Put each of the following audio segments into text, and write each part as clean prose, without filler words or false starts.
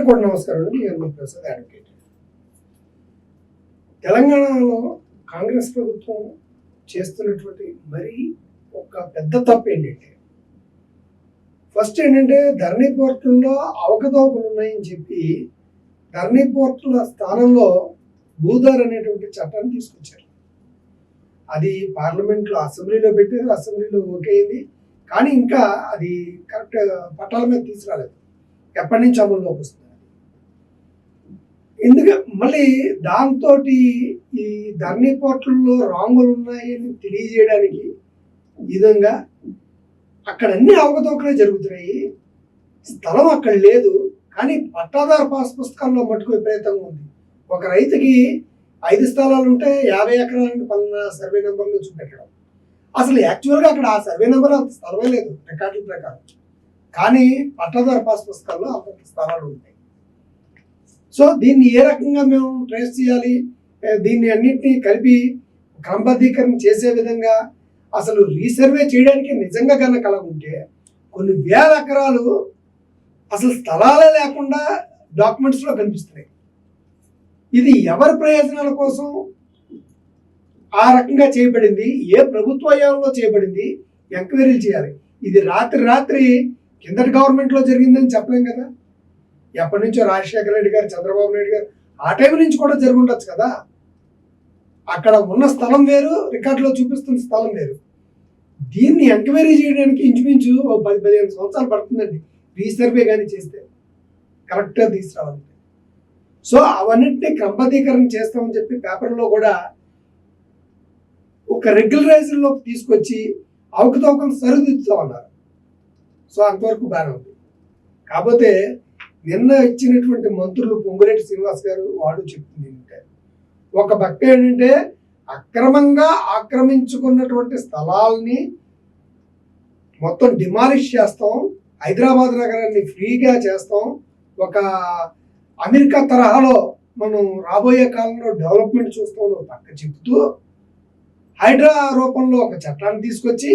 అందరికీ కూడా నమస్కారం అండి. నేను ప్రసాద్ అడ్వకేట్. తెలంగాణలో కాంగ్రెస్ ప్రభుత్వం చేస్తున్నటువంటి మరీ ఒక పెద్ద తప్పు ఏంటంటే, ఫస్ట్ ఏంటంటే ధరణి పోర్టుల్లో అవకతవకలు ఉన్నాయని చెప్పి ధరణి పోర్టుల స్థానంలో భూదార్ అనేటువంటి చట్టాన్ని తీసుకొచ్చారు. అది పార్లమెంట్లో అసెంబ్లీలో పెట్టారు, అసెంబ్లీలో ఓకే అయింది. కానీ ఇంకా అది కరెక్ట్ పట్టాల మీద తీసుకురాలేదు. ఎప్పటి నుంచి అమల్లోకి వస్తుంది ఎందుకు మళ్ళీ దాంతో ఈ ధరణి పోర్టుల్లో రాంగులు ఉన్నాయని తెలియజేయడానికి విధంగా అక్కడ అన్ని అవకతవకలే జరుగుతున్నాయి. స్థలం అక్కడ లేదు, కానీ పట్టాదారు పాస్ పుస్తకాల్లో మటుకు విపరీతంగా ఉంది. ఒక రైతుకి 5 స్థలాలు ఉంటే 50 ఎకరాలని పలానా సర్వే నెంబర్లో చూపెట్టడం. అసలు యాక్చువల్గా అక్కడ ఆ సర్వే నెంబర్ అంత స్థలమే లేదు రికార్డుల ప్రకారం, కానీ పట్టాదారు పాస్ పుస్తకాల్లో అంత స్థలాలు ఉంటాయి. సో దీన్ని ఏ రకంగా మేము ట్రేస్ చేయాలి, దీన్ని అన్నింటినీ కలిపి క్రమబద్ధీకరణ చేసే విధంగా అసలు రీసర్వే చేయడానికి నిజంగా కనుక కలగుంటే కొన్ని వేల ఎకరాలు అసలు స్థలాలే లేకుండా డాక్యుమెంట్స్లో కనిపిస్తున్నాయి. ఇది ఎవరి ప్రయోజనాల కోసం ఆ రకంగా చేయబడింది, ఏ ప్రభుత్వ హయాంలో చేయబడింది, ఎంక్వైరీలు చేయాలి. ఇది రాత్రి కిందటి గవర్నమెంట్లో జరిగిందని చెప్పలేం కదా. ఎప్పటి నుంచో రాజశేఖర రెడ్డి గారు, చంద్రబాబు నాయుడు గారు ఆ టైం నుంచి కూడా జరిగి ఉండొచ్చు కదా. అక్కడ ఉన్న స్థలం వేరు, రికార్డులో చూపిస్తున్న స్థలం వేరు. దీన్ని ఎంక్వైరీ చేయడానికి ఇంచుమించు 10-15 సంవత్సరాలు పడుతుందండి రీసర్వే కానీ చేస్తే, కరెక్ట్గా తీసుకురావాలంటే. సో అవన్నింటినీ క్రమబద్ధీకరణ చేస్తామని చెప్పి పేపర్లో కూడా ఒక రెగ్యులరైజర్లోకి తీసుకొచ్చి అవకతవకలు సరిదిద్దుతా ఉన్నారు. సో అంతవరకు బాగానే ఉంది. కాకపోతే నిన్న ఇచ్చినటువంటి మంత్రులు పొంగులేటి శ్రీనివాస్ గారు వాడు చెప్తుంది ఏంటంటే, ఒక పక్క ఏంటంటే అక్రమంగా ఆక్రమించుకున్నటువంటి స్థలాల్ని మొత్తం డిమాలిష్ చేస్తాం, హైదరాబాద్ నగరాన్ని ఫ్రీగా చేస్తాం, ఒక అమెరికా తరహాలో మనం రాబోయే కాలంలో డెవలప్మెంట్ చూస్తాం ఒక పక్క చెప్తూ, హైడ్రా రూపంలో ఒక చట్టాన్ని తీసుకొచ్చి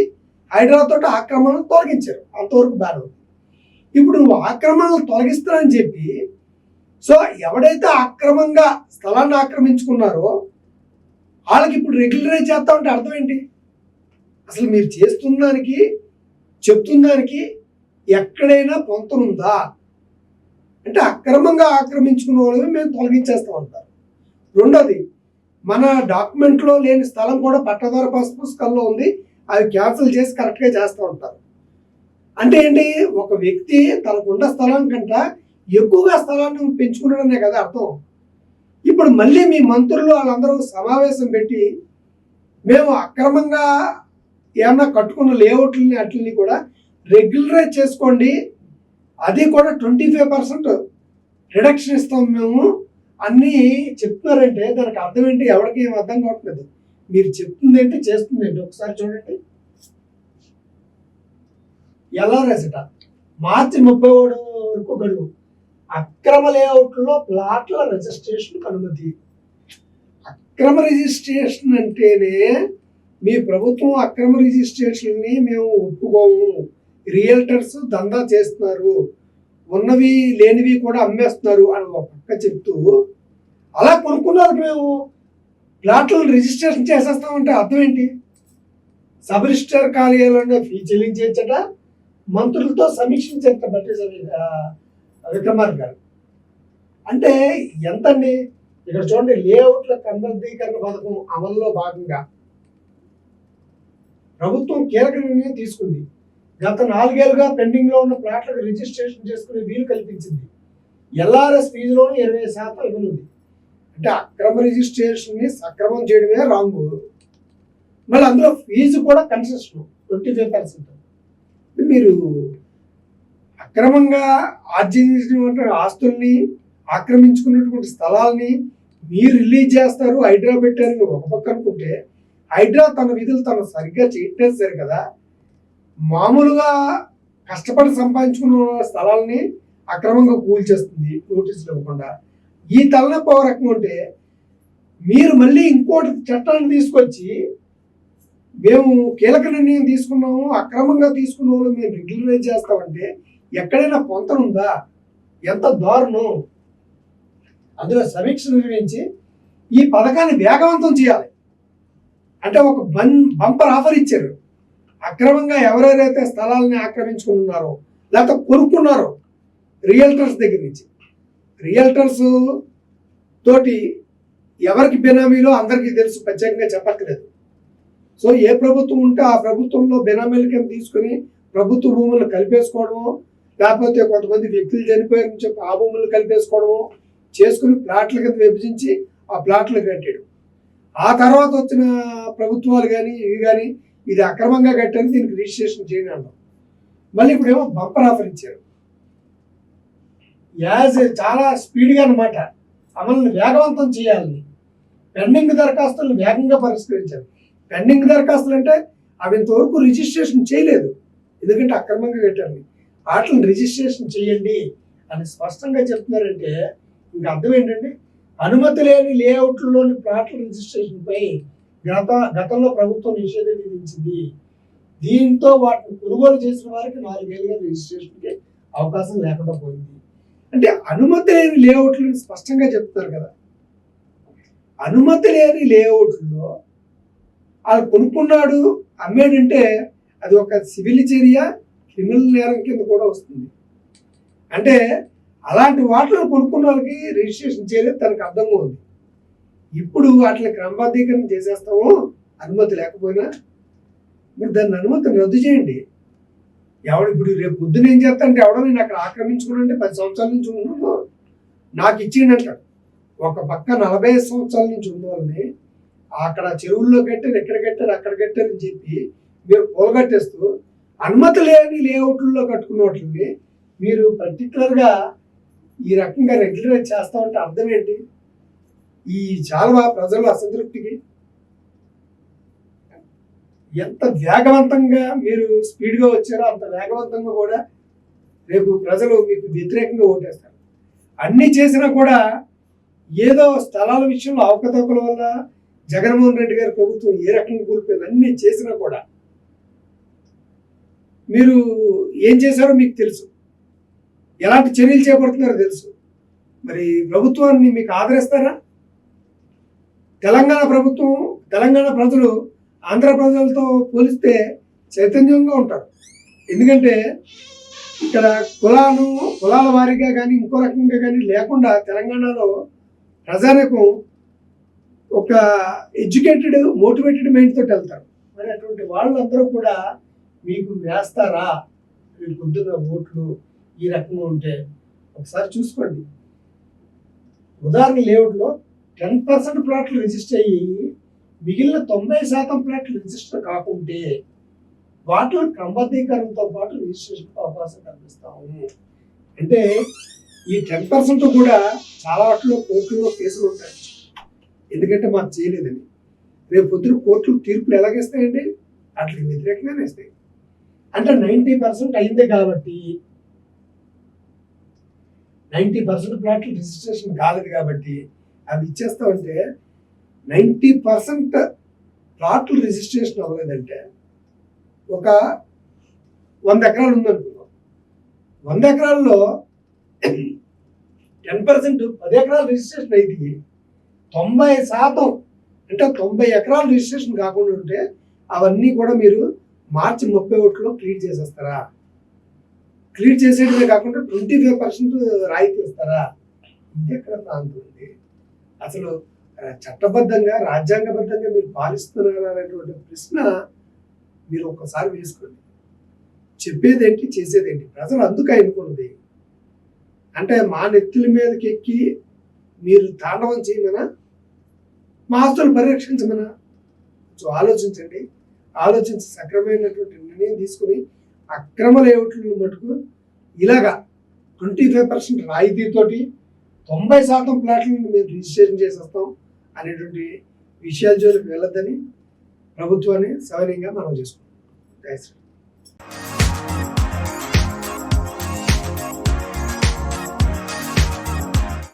హైడ్రాతో ఆక్రమణను తొలగించారు. అంతవరకు బాగా ఉంది. ఇప్పుడు నువ్వు ఆక్రమణలు తొలగిస్తానని చెప్పి, సో ఎవడైతే అక్రమంగా స్థలాన్ని ఆక్రమించుకున్నారో వాళ్ళకి ఇప్పుడు రెగ్యులరైజ్ చేస్తామంటే అర్థం ఏంటి? అసలు మీరు చేస్తున్న దానికి చెప్తున్న దానికి ఎక్కడైనా పొంతనుందా అంటే, అక్రమంగా ఆక్రమించుకున్న వాళ్ళని మేము తొలగించేస్తాం అంటారు. రెండోది, మన డాక్యుమెంట్లో లేని స్థలం కూడా పట్టాదారు పాస్ పుస్తకాల్లో ఉంది, అవి క్యాన్సిల్ చేసి కరెక్ట్గా చేస్తూ ఉంటారు. అంటే ఏంటి, ఒక వ్యక్తి తనకున్న స్థలం కంటే ఎక్కువగా స్థలాన్ని పెంచుకున్నాడనే కదా అర్థం. ఇప్పుడు మళ్ళీ మీ మంత్రులు వాళ్ళందరూ సమావేశం పెట్టి మేము అక్రమంగా ఏమన్నా కట్టుకున్న లేఅవుట్లని అట్లని కూడా రెగ్యులరైజ్ చేసుకోండి, అది కూడా 25% రిడక్షన్ ఇస్తాం మేము అన్నీ చెప్తున్నారంటే దానికి అర్థం ఏంటి? ఎవరికి ఏం అర్థం కావట్లేదు. మీరు చెప్తుంది ఏంటి, చేస్తుంది ఏంటి ఒకసారి చూడండి. ఎల్ఆర్ఎస్ట మార్చి 31 వరకు గడువు. అక్రమ లేఅవుట్లో ప్లాట్ల రిజిస్ట్రేషన్ అనుమతి. అక్రమ రిజిస్ట్రేషన్ అంటేనే మీ ప్రభుత్వం అక్రమ రిజిస్ట్రేషన్ని మేము ఒప్పుకోము, రియల్టర్స్ దందా చేస్తున్నారు, ఉన్నవి లేనివి కూడా అమ్మేస్తున్నారు అని ఒక పక్క చెప్తూ, అలా కొనుక్కున్న వాళ్ళకి మేము ప్లాట్లను రిజిస్ట్రేషన్ చేసేస్తామంటే అర్థం ఏంటి? సబ్ రిజిస్టర్ కార్యాలయంలో ఫీ చెల్లించేచ్చట, మంత్రులతో సమీక్షించేట బట్టి విక్రమార్క గారు. అంటే ఎంతండి? ఇక్కడ చూడండి, లేఅవుట్ల క్రమబద్ధీకరణ పథకం అమల్లో భాగంగా ప్రభుత్వం కీలక నిర్ణయం తీసుకుంది. గత 4 ఏళ్లుగా పెండింగ్లో ఉన్న ప్లాట్లకు రిజిస్ట్రేషన్ చేసుకునే వీలు కల్పించింది. ఎల్ఆర్ఎస్ ఫీజులోనూ 20% ఇవ్వనుంది. అంటే అక్రమ రిజిస్ట్రేషన్ని సక్రమం చేయడమే రాంగు, మళ్ళీ అందులో ఫీజు కూడా కన్సెషన్ 25%. మీరు అక్రమంగా ఆర్జించినటువంటి ఆస్తుల్ని, ఆక్రమించుకున్నటువంటి స్థలాల్ని మీరు రిలీజ్ చేస్తారు, హైడ్రా పెట్టారని ఒక పక్క అనుకుంటే, హైడ్రా తన విధులు తను సరిగ్గా చేయట్లేదు సరి కదా. మామూలుగా కష్టపడి సంపాదించుకున్న స్థలాల్ని అక్రమంగా కూల్చేస్తుంది నోటీసులు ఇవ్వకుండా. ఈ తలనొప్పి ఒక రకంగా ఉంటే, మీరు మళ్ళీ ఇంకోటి చట్టాన్ని తీసుకొచ్చి మేము కీలక నిర్ణయం తీసుకున్నాము, అక్రమంగా తీసుకున్న వాళ్ళు మేము రెగ్యులరైజ్ చేస్తామంటే ఎక్కడైనా పొంతనుందా? ఎంత దారుణం. అందులో సమీక్ష నిర్వహించి ఈ పథకాన్ని వేగవంతం చేయాలి. అంటే ఒక బంపర్ ఆఫర్ ఇచ్చారు. అక్రమంగా ఎవరెవరైతే స్థలాలని ఆక్రమించుకుని ఉన్నారో లేకపోతే కొనుక్కున్నారో రియల్టర్స్ దగ్గర నుంచి, రియల్టర్స్ తోటి ఎవరికి బినామీలో అందరికీ తెలుసు, ప్రత్యేకంగా చెప్పక్కర్లేదు. సో ఏ ప్రభుత్వం ఉంటే ఆ ప్రభుత్వంలో బినామీల కింద తీసుకుని ప్రభుత్వ భూములను కలిపేసుకోవడము, లేకపోతే కొంతమంది వ్యక్తులు చనిపోయారని చెప్పి ఆ భూములను కలిపేసుకోవడము చేసుకుని ప్లాట్ల కింద విభజించి ఆ ప్లాట్లు కట్టాడు. ఆ తర్వాత వచ్చిన ప్రభుత్వాలు కానీ ఇవి కానీ ఇది అక్రమంగా కట్టారు, దీనికి రిజిస్ట్రేషన్ చేయండి అన్నాం. మళ్ళీ ఇప్పుడేమో బంపర్ ఆఫర్ ఇచ్చారు. చాలా స్పీడ్గా అన్నమాట అమలుని వేగవంతం చేయాలని. పెండింగ్ దరఖాస్తులను వేగంగా పరిష్కరించారు. పెండింగ్ దరఖాస్తులు అంటే అవి ఇంతవరకు రిజిస్ట్రేషన్ చేయలేదు, ఎందుకంటే అక్రమంగా కట్టారు. వాటిని రిజిస్ట్రేషన్ చేయండి అని స్పష్టంగా చెప్తున్నారంటే ఇంకా అర్థం ఏంటంటే అనుమతి లేని లేఅవుట్లలోని ప్లాట్ల రిజిస్ట్రేషన్పై గతంలో ప్రభుత్వం నిషేధం విధించింది. దీంతో వాటిని కొనుగోలు చేసిన వారికి 4 ఏళ్ళుగా రిజిస్ట్రేషన్కి అవకాశం లేకుండా పోయింది. అంటే అనుమతి లేని లేఅవుట్లను స్పష్టంగా చెప్తున్నారు కదా. అనుమతి లేని లేఅవుట్లో వాళ్ళు కొనుక్కున్నాడు అమ్మేడంటే అది ఒక సివిల్ చర్య, క్రిమినల్ నేరం కింద కూడా వస్తుంది. అంటే అలాంటి వాటిలో కొనుక్కున్న వాళ్ళకి రిజిస్ట్రేషన్ చేయలేదు, తనకు అర్థంగా ఉంది. ఇప్పుడు వాటిని క్రమబద్ధీకరణ చేసేస్తాము అనుమతి లేకపోయినా. మీరు దాన్ని అనుమతిని రద్దు చేయండి. ఎవడు ఇప్పుడు రేపు పొద్దున ఏం చేస్తానంటే ఎవడో నేను అక్కడ ఆక్రమించుకున్నానంటే 10 సంవత్సరాల నుంచి ఉన్నాను నాకు ఇచ్చిండంటాడు. ఒక పక్క 45 సంవత్సరాల నుంచి ఉన్న వాళ్ళని అక్కడ చెరువుల్లో కట్టారు, ఎక్కడ కట్టారు, అక్కడ కట్టారు అని చెప్పి మీరు పోలగట్టేస్తూ అనుమతి లేని లేఅవుట్లలో కట్టుకున్న వాటిని మీరు పర్టికులర్గా ఈ రకంగా రెగ్యులరైజ్ చేస్తా ఉంటే అర్థం ఏంటి? ఈ చాలా ప్రజల అసంతృప్తికి ఎంత వేగవంతంగా మీరు స్పీడ్గా వచ్చారో అంత వేగవంతంగా కూడా రేపు ప్రజలు మీకు వ్యతిరేకంగా ఓటేస్తారు. అన్నీ చేసినా కూడా ఏదో స్థలాల విషయంలో అవకతవకల వల్ల జగన్మోహన్ రెడ్డి గారి ప్రభుత్వం ఏ రకంగా కూలిపోయింది, అన్నీ చేసినా కూడా మీరు ఏం చేశారో మీకు తెలుసు, ఎలాంటి చర్యలు చేపడుతున్నారో తెలుసు. మరి ప్రభుత్వాన్ని మీకు ఆదరిస్తారా? తెలంగాణ ప్రభుత్వం, తెలంగాణ ప్రజలు ఆంధ్ర ప్రజలతో పోలిస్తే చైతన్యంగా ఉంటారు. ఎందుకంటే ఇక్కడ కులాల వారీగా కానీ ఇంకో రకంగా కానీ లేకుండా తెలంగాణలో ప్రజానికం ఒక ఎడ్యుకేటెడ్ మోటివేటెడ్ మైండ్ తోటి వెళ్తారు. మరి అటువంటి వాళ్ళందరూ కూడా మీకు వేస్తారా? మీ పొద్దున్న ఓట్లు ఈ రకంగా ఉంటే ఒకసారి చూసుకోండి. ఉదాహరణ లేఅవుట్లో 10% ప్లాట్లు రిజిస్టర్ అయ్యి మిగిలిన 90% ప్లాట్లు రిజిస్టర్ కాకుంటే వాటిలో క్రమబద్ధీకరణతో పాటు రిజిస్ట్రేషన్ అవకాశం కల్పిస్తాము. అంటే ఈ 10% కూడా చాలా వాటిలో కోర్టులో కేసులు ఉంటాయి, ఎందుకంటే మాకు చేయలేదని. రేపు పొద్దున కోర్టులు తీర్పులు ఎలాగేస్తాయండి? వాటికి వ్యతిరేకంగానే ఇస్తాయి. అంటే 90% అయిందే కాబట్టి 90% ప్లాట్లు రిజిస్ట్రేషన్ కాలేదు కాబట్టి అవి ఇచ్చేస్తామంటే 90% ప్లాట్లు రిజిస్ట్రేషన్ అవ్వలేదంటే ఒక 100 ఎకరాలు ఉందనుకుందాం. 100 ఎకరాల్లో 10% 10 ఎకరాలు రిజిస్ట్రేషన్ అయితే 90% అంటే 90 ఎకరాలు రిజిస్ట్రేషన్ కాకుండా ఉంటే అవన్నీ కూడా మీరు మార్చి 31లో క్లియర్ చేసేస్తారా? క్లియర్ చేసేటమే కాకుండా 25% రాయితీ ఇస్తారా? ఇది ఎక్కడ ప్రాంతం ఉంది? అసలు చట్టబద్ధంగా రాజ్యాంగబద్ధంగా మీరు పాలిస్తున్నారా అనేటువంటి ప్రశ్న మీరు ఒక్కసారి వేసుకోండి. చెప్పేదేంటి, చేసేదేంటి? ప్రజలు అందుకు ఎన్నుకున్నది. అంటే మా నెత్తుల మీదకి ఎక్కి మీరు తాండవం చేయమనా, మా ఆస్తులు పరిరక్షించమనా? సో ఆలోచించండి. ఆలోచించి సక్రమైనటువంటి నిర్ణయం తీసుకుని అక్రమ లేఅవుట్లను మటుకు ఇలాగా 25% రాయితీతోటి 90% ప్లాట్లను మేము రిజిస్ట్రేషన్ చేసేస్తాం అనేటువంటి విషయాల జోలికి వెళ్ళొద్దని ప్రభుత్వాన్ని సవినయంగా మనం చేసుకుంటాం.